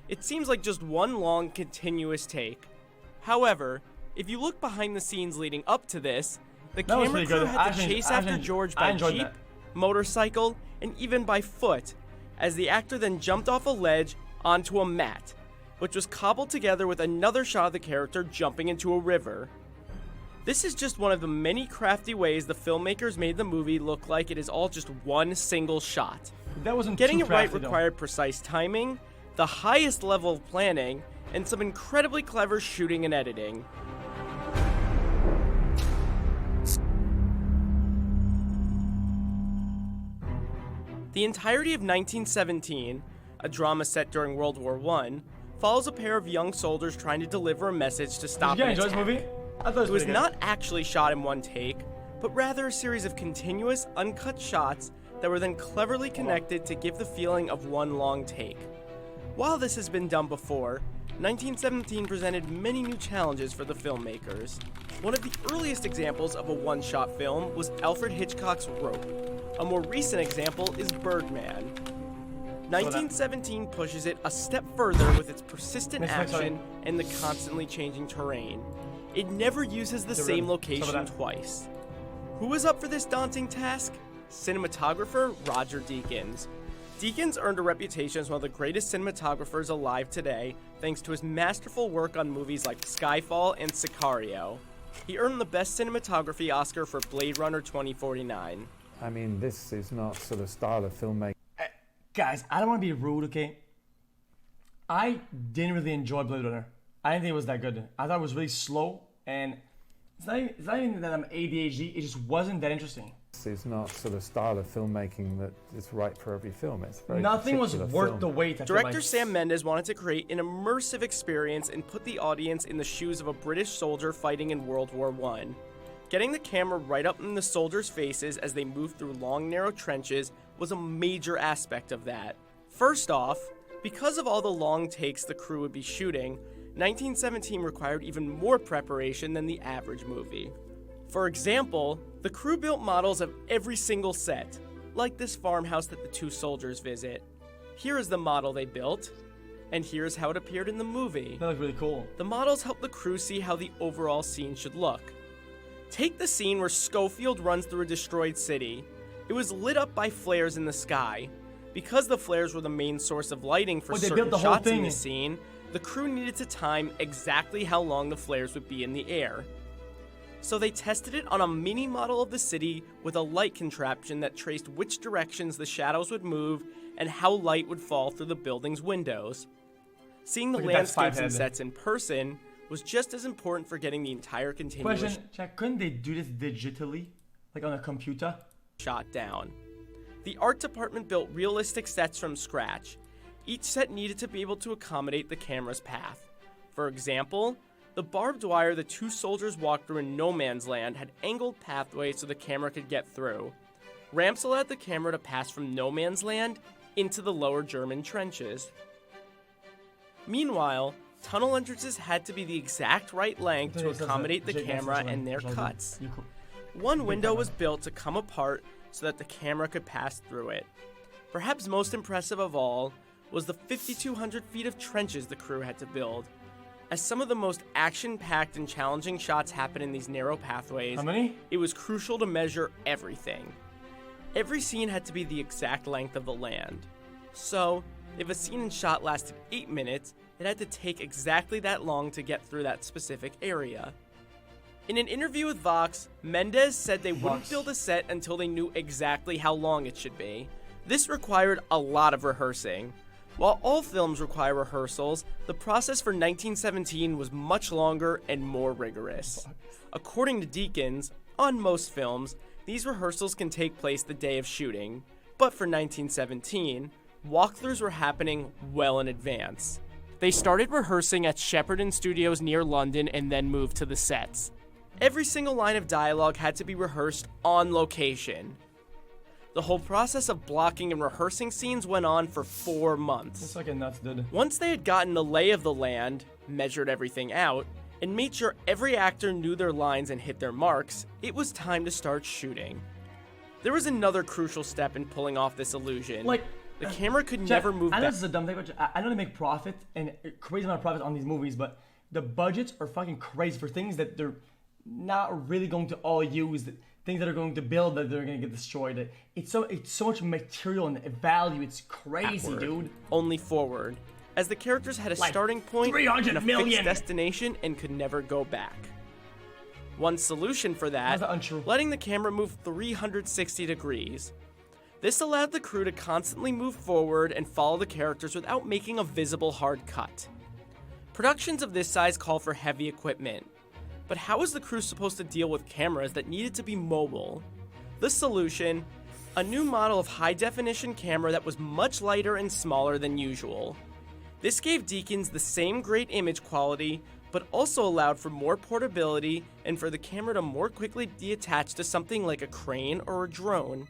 It seems like just one long, continuous take. However, if you look behind the scenes leading up to this, the camera crew had to chase after George by jeep, motorcycle, and even by foot, as the actor then jumped off a ledge onto a mat, which was cobbled together with another shot of the character jumping into a river. This is just one of the many crafty ways the filmmakers made the movie look like it is all just one single shot. That wasn't Getting too it right crafty, required precise timing, the highest level of planning, and some incredibly clever shooting and editing. The entirety of 1917, a drama set during World War I, follows a pair of young soldiers trying to deliver a message to stop an attack. This movie? I thought It was not actually shot in one take, but rather a series of continuous, uncut shots that were then cleverly connected to give the feeling of one long take. While this has been done before, 1917 presented many new challenges for the filmmakers. One of the earliest examples of a one-shot film was Alfred Hitchcock's Rope. A more recent example is Birdman. 1917 pushes it a step further with its persistent action and the constantly changing terrain. It never uses the same location twice. Who was up for this daunting task? Cinematographer Roger Deakins. Deakins earned a reputation as one of the greatest cinematographers alive today thanks to his masterful work on movies like Skyfall and Sicario. He earned the Best Cinematography Oscar for Blade Runner 2049. I mean, this is not sort of style of filmmaking. Guys, I don't want to be rude, okay? I didn't really enjoy Blade Runner. I didn't think it was that good. I thought it was really slow, and it's not even that I'm ADHD, it just wasn't that interesting. This is not sort of style of filmmaking that is right for every film. It's very Nothing was particular worth film. the wait. Director Sam Mendes wanted to create an immersive experience and put the audience in the shoes of a British soldier fighting in World War I. Getting the camera right up in the soldiers' faces as they moved through long, narrow trenches was a major aspect of that. First off, because of all the long takes the crew would be shooting, 1917 required even more preparation than the average movie. For example, the crew built models of every single set, like this farmhouse that the two soldiers visit. Here is the model they built, and here's how it appeared in the movie. That looked really cool. The models help the crew see how the overall scene should look. Take the scene where Schofield runs through a destroyed city. It was lit up by flares in the sky. Because the flares were the main source of lighting for certain shots in the scene, the crew needed to time exactly how long the flares would be in the air. So they tested it on a mini model of the city with a light contraption that traced which directions the shadows would move and how light would fall through the building's windows. Seeing the landscapes and sets in person was just as important for getting the entire continuous Question, Jack, couldn't they do this digitally? Like on a computer? Shot down. The art department built realistic sets from scratch. Each set needed to be able to accommodate the camera's path. For example, the barbed wire the two soldiers walked through in no man's land had angled pathways so the camera could get through. Ramps allowed the camera to pass from no man's land into the lower German trenches. Meanwhile, tunnel entrances had to be the exact right length to accommodate the camera and their cuts. One window was built to come apart so that the camera could pass through it. Perhaps most impressive of all was the 5,200 feet of trenches the crew had to build. As some of the most action-packed and challenging shots happen in these narrow pathways, it was crucial to measure everything. Every scene had to be the exact length of the land. So, if a scene and shot lasted 8 minutes, it had to take exactly that long to get through that specific area. In an interview with Vox, Mendes said they wouldn't build a set until they knew exactly how long it should be. This required a lot of rehearsing. While all films require rehearsals, the process for 1917 was much longer and more rigorous. According to Deakins, on most films, these rehearsals can take place the day of shooting, but for 1917, walkthroughs were happening well in advance. They started rehearsing at Shepperton Studios near London and then moved to the sets. Every single line of dialogue had to be rehearsed on location. The whole process of blocking and rehearsing scenes went on for 4 months. That's fucking nuts, dude. Once they had gotten the lay of the land, measured everything out, and made sure every actor knew their lines and hit their marks, it was time to start shooting. There was another crucial step in pulling off this illusion. The camera could never move I know back. this is a dumb thing, but I know they make profit and a crazy amount of profit on these movies, but the budgets are fucking crazy for things that they're not really going to all use. Things that are going to build that they're going to get destroyed. It's so much material and value. It's crazy, dude. Only forward, as the characters had a starting point 300 and a million. fixed destination and could never go back. One solution for that, letting the camera move 360 degrees. This allowed the crew to constantly move forward and follow the characters without making a visible hard cut. Productions of this size call for heavy equipment, but how was the crew supposed to deal with cameras that needed to be mobile? The solution, a new model of high-definition camera that was much lighter and smaller than usual. This gave Deakins the same great image quality, but also allowed for more portability and for the camera to more quickly be attached to something like a crane or a drone.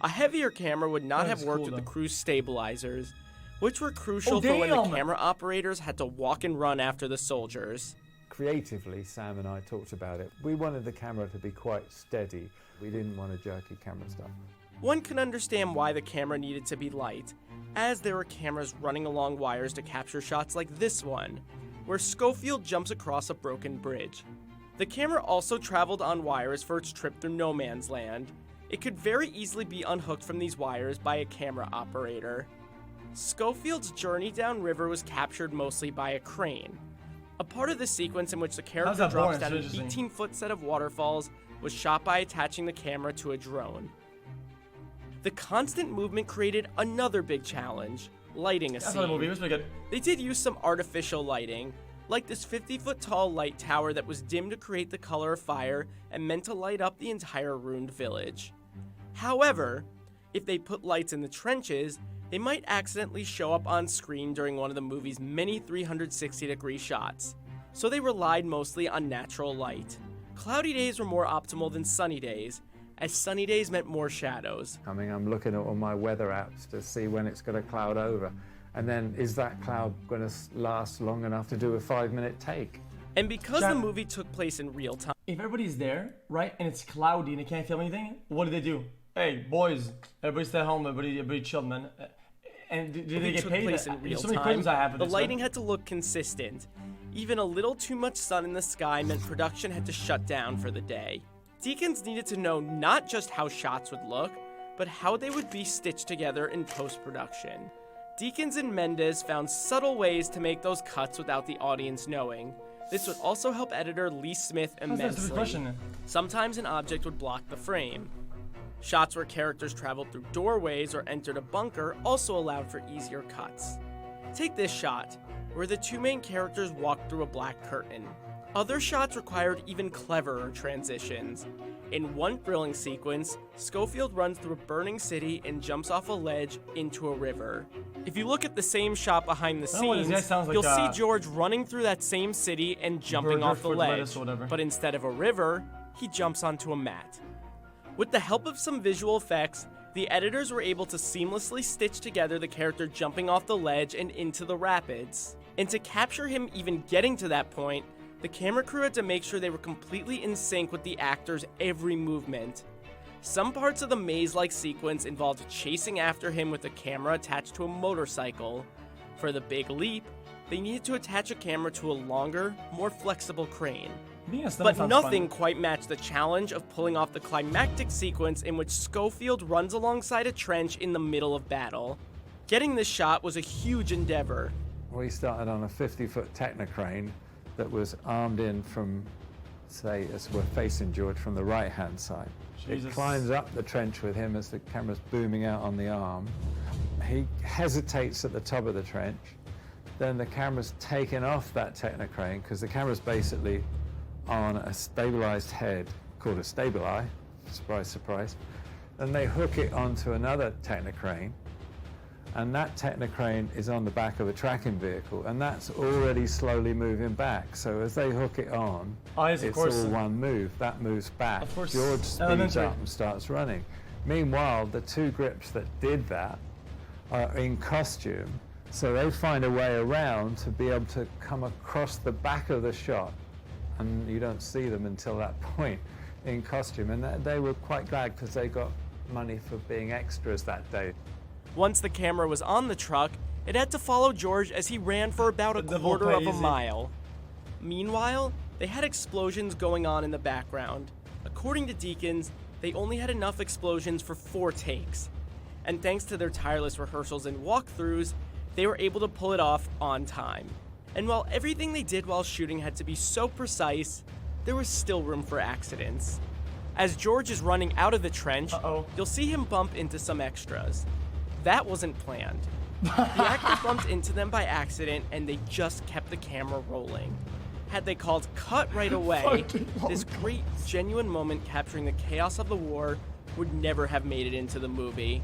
A heavier camera would not have worked with the crew's stabilizers, which were crucial for when the camera operators had to walk and run after the soldiers. Creatively, Sam and I talked about it. We wanted the camera to be quite steady. We didn't want a jerky camera stuff. One can understand why the camera needed to be light, as there were cameras running along wires to capture shots like this one, where Schofield jumps across a broken bridge. The camera also traveled on wires for its trip through no man's land. It could very easily be unhooked from these wires by a camera operator. Schofield's journey downriver was captured mostly by a crane. A part of the sequence in which the character drops down an 18-foot set of waterfalls was shot by attaching the camera to a drone. The constant movement created another big challenge, lighting a scene. They did use some artificial lighting, like this 50-foot tall light tower that was dimmed to create the color of fire and meant to light up the entire ruined village. However, if they put lights in the trenches, they might accidentally show up on screen during one of the movie's many 360-degree shots, so they relied mostly on natural light. Cloudy days were more optimal than sunny days, as sunny days meant more shadows. I'm looking at all my weather apps to see when it's going to cloud over, and then is that cloud going to last long enough to do a 5-minute take? And because the movie took place in real time, if everybody's there, right, and it's cloudy and they can't film anything, what do? Hey, boys, everybody stay home, everybody chill, man. And do they get paid? Place in real time, the lighting had to look consistent. Even a little too much sun in the sky meant production had to shut down for the day. Deakins needed to know not just how shots would look, but how they would be stitched together in post-production. Deakins and Mendes found subtle ways to make those cuts without the audience knowing. This would also help editor Lee Smith immensely. Sometimes an object would block the frame. Shots where characters traveled through doorways or entered a bunker also allowed for easier cuts. Take this shot, where the two main characters walked through a black curtain. Other shots required even cleverer transitions. In one thrilling sequence, Schofield runs through a burning city and jumps off a ledge into a river. If you look at the same shot behind the scenes, you'll see George running through that same city and jumping off the ledge, but instead of a river, he jumps onto a mat. With the help of some visual effects, the editors were able to seamlessly stitch together the character jumping off the ledge and into the rapids. And to capture him even getting to that point, the camera crew had to make sure they were completely in sync with the actor's every movement. Some parts of the maze-like sequence involved chasing after him with a camera attached to a motorcycle. For the big leap, they needed to attach a camera to a longer, more flexible crane. But nothing quite matched the challenge of pulling off the climactic sequence in which Schofield runs alongside a trench in the middle of battle. Getting this shot was a huge endeavor. We started on a 50-foot Technocrane that was armed in from, say, as we're facing George, from the right-hand side. Jesus. It climbs up the trench with him as the camera's booming out on the arm. He hesitates at the top of the trench. Then the camera's taken off that Technocrane because the camera's basically on a stabilized head called a Stabili, surprise, surprise. Then they hook it onto another Technocrane, and that Technocrane is on the back of a tracking vehicle, and that's already slowly moving back. So as they hook it on, it's all one move. That moves back. George speeds up and starts running. Meanwhile, the two grips that did that are in costume, so they find a way around to be able to come across the back of the shot, and you don't see them until that point in costume. And they were quite glad because they got money for being extras that day. Once the camera was on the truck, it had to follow George as he ran for about a quarter of a mile. Meanwhile, they had explosions going on in the background. According to Deakins, they only had enough explosions for 4 takes. And thanks to their tireless rehearsals and walkthroughs, they were able to pull it off on time. And while everything they did while shooting had to be so precise, there was still room for accidents. As George is running out of the trench, you'll see him bump into some extras. That wasn't planned. The actor bumped into them by accident, and they just kept the camera rolling. Had they called cut right away, this great, genuine moment capturing the chaos of the war would never have made it into the movie.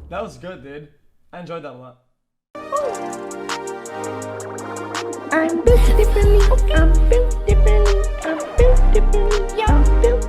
That was good, dude. I enjoyed that a lot. I'm built differently, I'm built differently, I'm built differently, yeah, I'm built